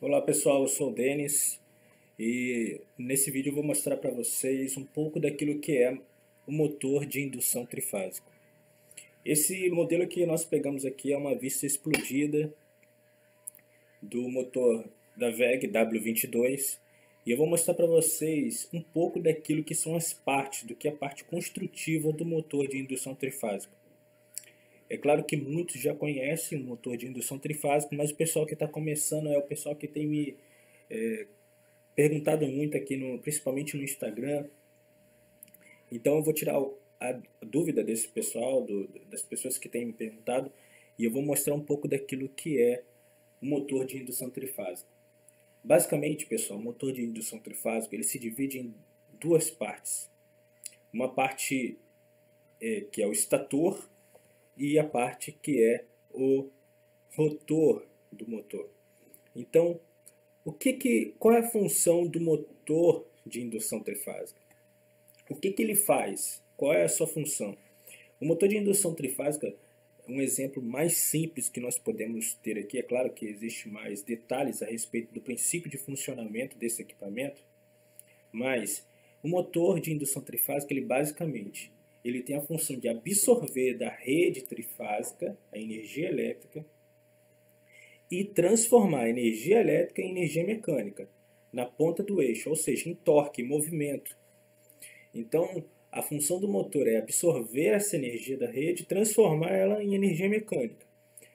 Olá pessoal, eu sou o Denis e nesse vídeo eu vou mostrar para vocês um pouco daquilo que é o motor de indução trifásico. Esse modelo que nós pegamos aqui é uma vista explodida do motor da WEG W22 e eu vou mostrar para vocês um pouco daquilo que são as partes, do que é a parte construtiva do motor de indução trifásica. É claro que muitos já conhecem o motor de indução trifásica, mas o pessoal que está começando é o pessoal que tem me perguntado muito aqui, principalmente no Instagram. Então eu vou tirar a dúvida desse pessoal, das pessoas que têm me perguntado, e eu vou mostrar um pouco daquilo que é o motor de indução trifásica. Basicamente, pessoal, o motor de indução trifásica ele se divide em duas partes. Uma parte que é o estator e a parte que é o rotor do motor. Então, qual é a função do motor de indução trifásica? O que ele faz? Qual é a sua função? O motor de indução trifásica é um exemplo mais simples que nós podemos ter aqui. É claro que existe mais detalhes a respeito do princípio de funcionamento desse equipamento, mas o motor de indução trifásica, ele tem a função de absorver da rede trifásica a energia elétrica e transformar a energia elétrica em energia mecânica na ponta do eixo, ou seja, em torque, em movimento. Então, a função do motor é absorver essa energia da rede e transformar ela em energia mecânica.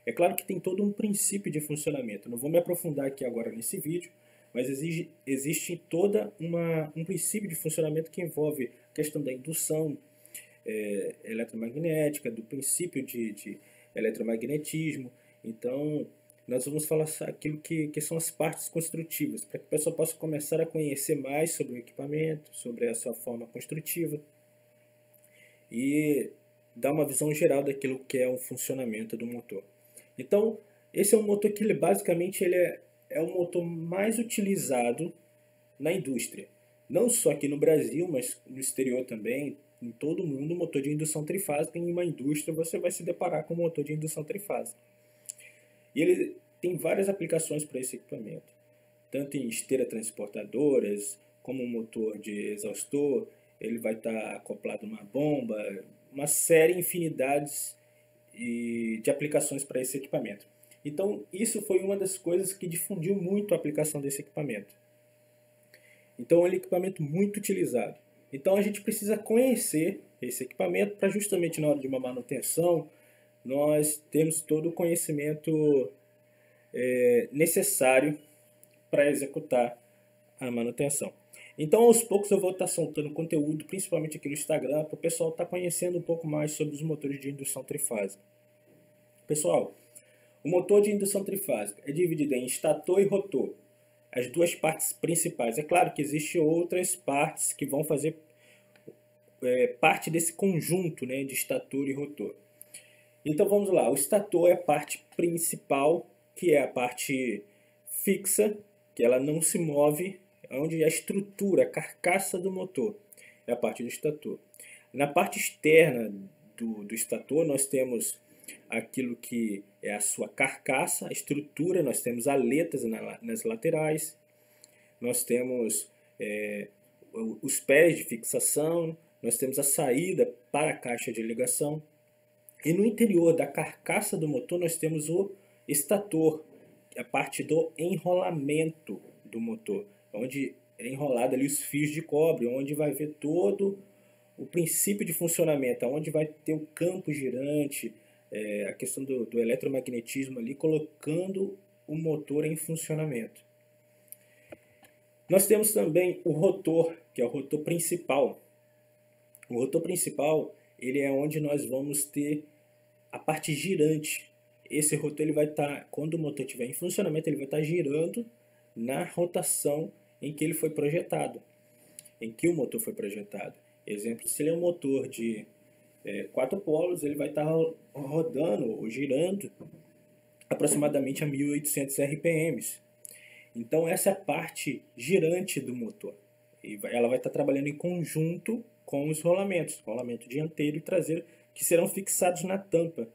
É claro que tem todo um princípio de funcionamento. Não vou me aprofundar aqui agora nesse vídeo, mas existe um princípio de funcionamento que envolve a questão da indução eletromagnética, do princípio de eletromagnetismo. Então, nós vamos falar aquilo que são as partes construtivas, para que a pessoa possa começar a conhecer mais sobre o equipamento, sobre a sua forma construtiva e dar uma visão geral daquilo que é o funcionamento do motor. Então, esse é um motor que é o motor mais utilizado na indústria. Não só aqui no Brasil, mas no exterior também, em todo o mundo, o motor de indução trifásica. Em uma indústria você vai se deparar com o motor de indução trifásica. E ele tem várias aplicações para esse equipamento, tanto em esteira transportadoras, como um motor de exaustor, ele vai estar acoplado a uma bomba, uma série, infinidades de aplicações para esse equipamento. Então, isso foi uma das coisas que difundiu muito a aplicação desse equipamento. Então, é um equipamento muito utilizado. Então, a gente precisa conhecer esse equipamento para justamente na hora de uma manutenção, nós temos todo o conhecimento necessário para executar a manutenção. Então, aos poucos eu vou estar soltando conteúdo, principalmente aqui no Instagram, para o pessoal estar conhecendo um pouco mais sobre os motores de indução trifásica. Pessoal, o motor de indução trifásica é dividido em estator e rotor, as duas partes principais. É claro que existem outras partes que vão fazer parte desse conjunto, né, de estator e rotor. Então vamos lá, o estator é a parte principal, que é a parte fixa, que ela não se move, onde a estrutura, a carcaça do motor é a parte do estator. Na parte externa do estator nós temos aquilo que é a sua carcaça, a estrutura, nós temos aletas nas laterais, nós temos os pés de fixação, nós temos a saída para a caixa de ligação. E no interior da carcaça do motor nós temos o estator, a parte do enrolamento do motor, onde é enrolado ali os fios de cobre, onde vai ver todo o princípio de funcionamento, onde vai ter o campo girante, a questão do eletromagnetismo ali, colocando o motor em funcionamento. Nós temos também o rotor, que é o rotor principal. O rotor principal, ele é onde nós vamos ter a parte girante. Esse rotor ele vai estar, quando o motor estiver em funcionamento, ele vai estar girando na rotação em que ele foi projetado, em que o motor foi projetado. Exemplo, se ele é um motor de 4 polos, ele vai estar rodando ou girando aproximadamente a 1800 RPMs. Então essa é a parte girante do motor. E ela vai estar trabalhando em conjunto com os rolamentos, rolamento dianteiro e traseiro, que serão fixados na tampa,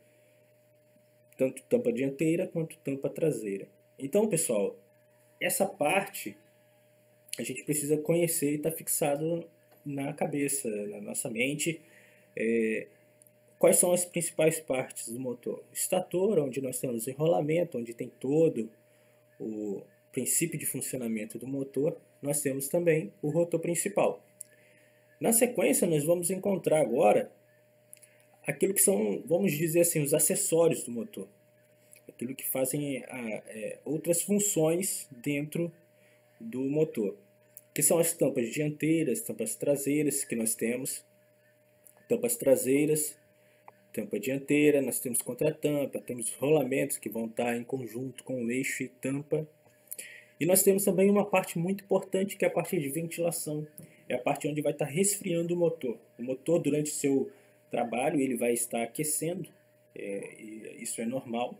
tanto tampa dianteira quanto tampa traseira. Então, pessoal, essa parte a gente precisa conhecer e estar fixado na cabeça, na nossa mente. Quais são as principais partes do motor? Estator, onde nós temos enrolamento, onde tem todo o princípio de funcionamento do motor. Nós temos também o rotor principal. Na sequência, nós vamos encontrar agora aquilo que são, vamos dizer assim, os acessórios do motor. Aquilo que fazem outras funções dentro do motor. Que são as tampas dianteiras, tampas traseiras que nós temos. Tampas traseiras, tampa dianteira, nós temos contratampa, temos rolamentos que vão estar em conjunto com o eixo e tampa. E nós temos também uma parte muito importante que é a parte de ventilação. É a parte onde vai estar resfriando o motor. O motor, durante o seu trabalho, ele vai estar aquecendo, e isso é normal.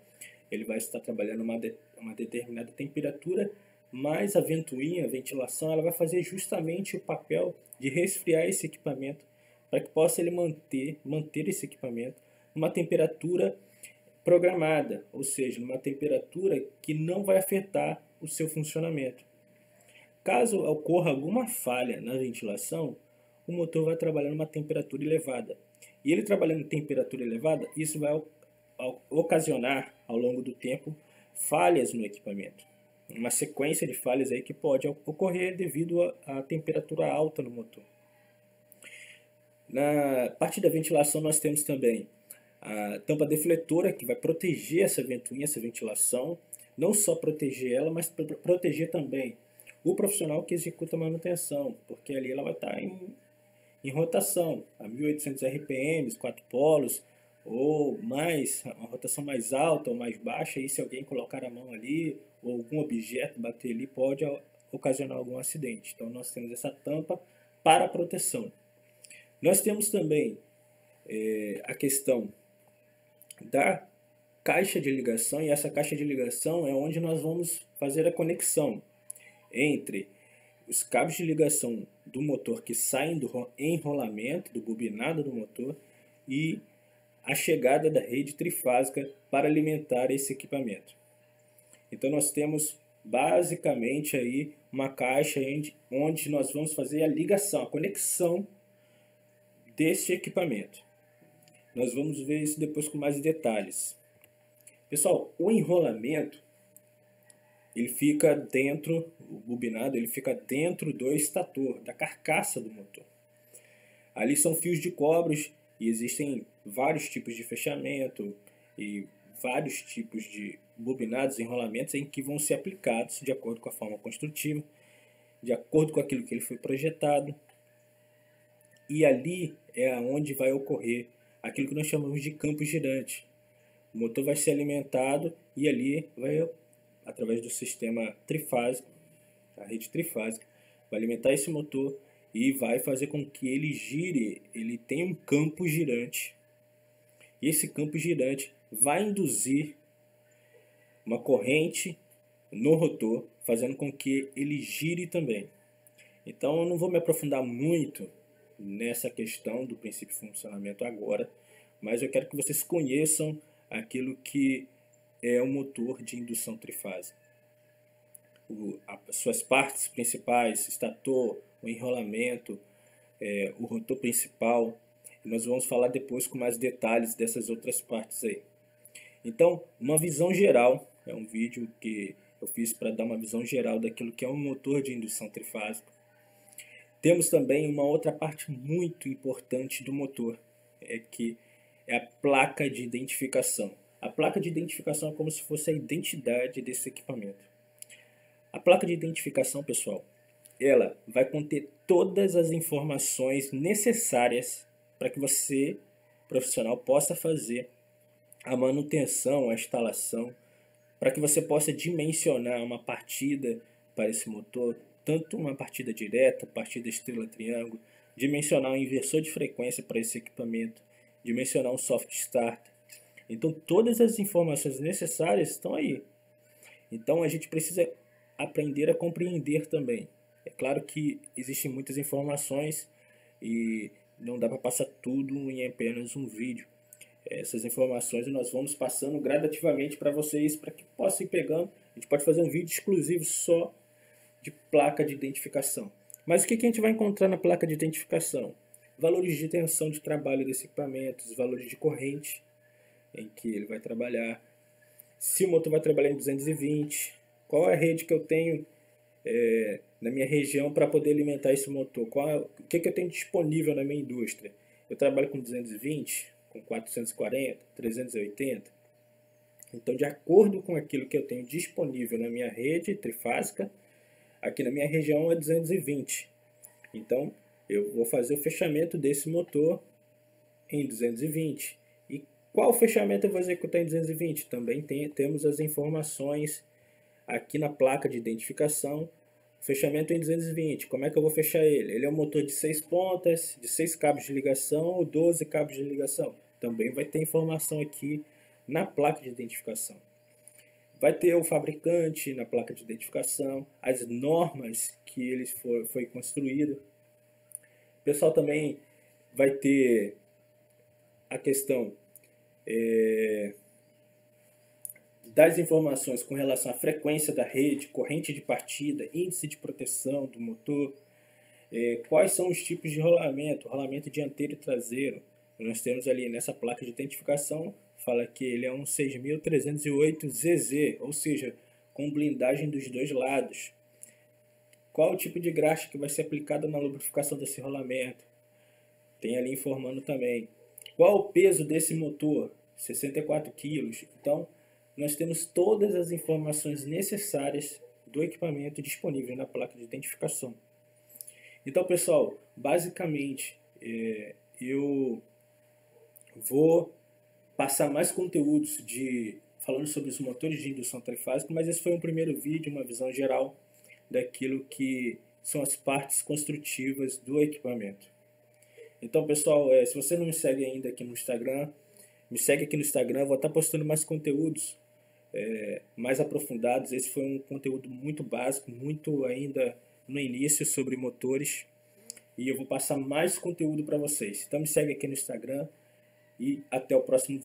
Ele vai estar trabalhando uma determinada temperatura, mas a ventoinha, a ventilação, ela vai fazer justamente o papel de resfriar esse equipamento, para que possa ele manter esse equipamento numa temperatura programada, ou seja, numa temperatura que não vai afetar o seu funcionamento. Caso ocorra alguma falha na ventilação, o motor vai trabalhar numa temperatura elevada. E ele trabalhando em temperatura elevada, isso vai ocasionar, ao longo do tempo, falhas no equipamento. Uma sequência de falhas aí que pode ocorrer devido à temperatura alta no motor. Na parte da ventilação nós temos também a tampa defletora, que vai proteger essa ventoinha, essa ventilação. Não só proteger ela, mas proteger também o profissional que executa a manutenção, porque ali ela vai estar em rotação, a 1800 RPM, 4 polos, ou mais, uma rotação mais alta ou mais baixa, e se alguém colocar a mão ali, ou algum objeto bater ali, pode ocasionar algum acidente. Então nós temos essa tampa para proteção. Nós temos também a questão da caixa de ligação, e essa caixa de ligação é onde nós vamos fazer a conexão entre os cabos de ligação do motor que saem do enrolamento, do bobinado do motor, e a chegada da rede trifásica para alimentar esse equipamento. Então nós temos basicamente aí uma caixa onde nós vamos fazer a ligação, a conexão desse equipamento. Nós vamos ver isso depois com mais detalhes. Pessoal, o enrolamento, ele fica dentro, o bobinado, ele fica dentro do estator, da carcaça do motor. Ali são fios de cobre e existem vários tipos de fechamento e vários tipos de bobinados, enrolamentos em que vão ser aplicados de acordo com a forma construtiva, de acordo com aquilo que ele foi projetado. E ali é onde vai ocorrer aquilo que nós chamamos de campo girante. O motor vai ser alimentado e ali vai, através do sistema trifásico, a rede trifásica, vai alimentar esse motor e vai fazer com que ele gire, ele tenha um campo girante. E esse campo girante vai induzir uma corrente no rotor, fazendo com que ele gire também. Então eu não vou me aprofundar muito nessa questão do princípio de funcionamento agora, mas eu quero que vocês conheçam aquilo que é o motor de indução trifásica. As suas partes principais, estator, o enrolamento, o rotor principal. Nós vamos falar depois com mais detalhes dessas outras partes aí. Então, uma visão geral, é um vídeo que eu fiz para dar uma visão geral daquilo que é um motor de indução trifásica. Temos também uma outra parte muito importante do motor, que é a placa de identificação. A placa de identificação é como se fosse a identidade desse equipamento. A placa de identificação, pessoal, ela vai conter todas as informações necessárias para que você, profissional, possa fazer a manutenção, a instalação, para que você possa dimensionar uma partida para esse motor, tanto uma partida direta, partida estrela-triângulo, dimensionar um inversor de frequência para esse equipamento, dimensionar um soft start. Então todas as informações necessárias estão aí. Então a gente precisa aprender a compreender também. É claro que existem muitas informações e não dá para passar tudo em apenas um vídeo. Essas informações nós vamos passando gradativamente para vocês, para que possam ir pegando A gente pode fazer um vídeo exclusivo só de placa de identificação. Mas o que a gente vai encontrar na placa de identificação? Valores de tensão de trabalho desse equipamento, os valores de corrente em que ele vai trabalhar, se o motor vai trabalhar em 220, qual é a rede que eu tenho na minha região para poder alimentar esse motor, o que eu tenho disponível na minha indústria. Eu trabalho com 220, com 440, 380. Então, de acordo com aquilo que eu tenho disponível na minha rede trifásica, aqui na minha região é 220. Então, eu vou fazer o fechamento desse motor em 220. E qual fechamento eu vou executar em 220? Também temos as informações aqui na placa de identificação. Fechamento em 220. Como é que eu vou fechar ele? Ele é um motor de 6 pontas, de 6 cabos de ligação ou 12 cabos de ligação. Também vai ter informação aqui na placa de identificação. Vai ter o fabricante na placa de identificação, as normas que ele foi construído. O pessoal também vai ter a questão das informações com relação à frequência da rede, corrente de partida, índice de proteção do motor, quais são os tipos de rolamento dianteiro e traseiro. Nós temos ali nessa placa de identificação, fala que ele é um 6308 ZZ, ou seja, com blindagem dos dois lados. Qual o tipo de graxa que vai ser aplicado na lubrificação desse rolamento? Tem ali informando também. Qual o peso desse motor? 64 kg. Então, nós temos todas as informações necessárias do equipamento disponível na placa de identificação. Então, pessoal, basicamente, eu vou passar mais conteúdos falando sobre os motores de indução trifásica, mas esse foi um primeiro vídeo, uma visão geral daquilo que são as partes construtivas do equipamento. Então, pessoal, se você não me segue ainda aqui no Instagram, me segue aqui no Instagram, eu vou estar postando mais conteúdos mais aprofundados. Esse foi um conteúdo muito básico, muito ainda no início sobre motores, e eu vou passar mais conteúdo para vocês. Então me segue aqui no Instagram e até o próximo vídeo.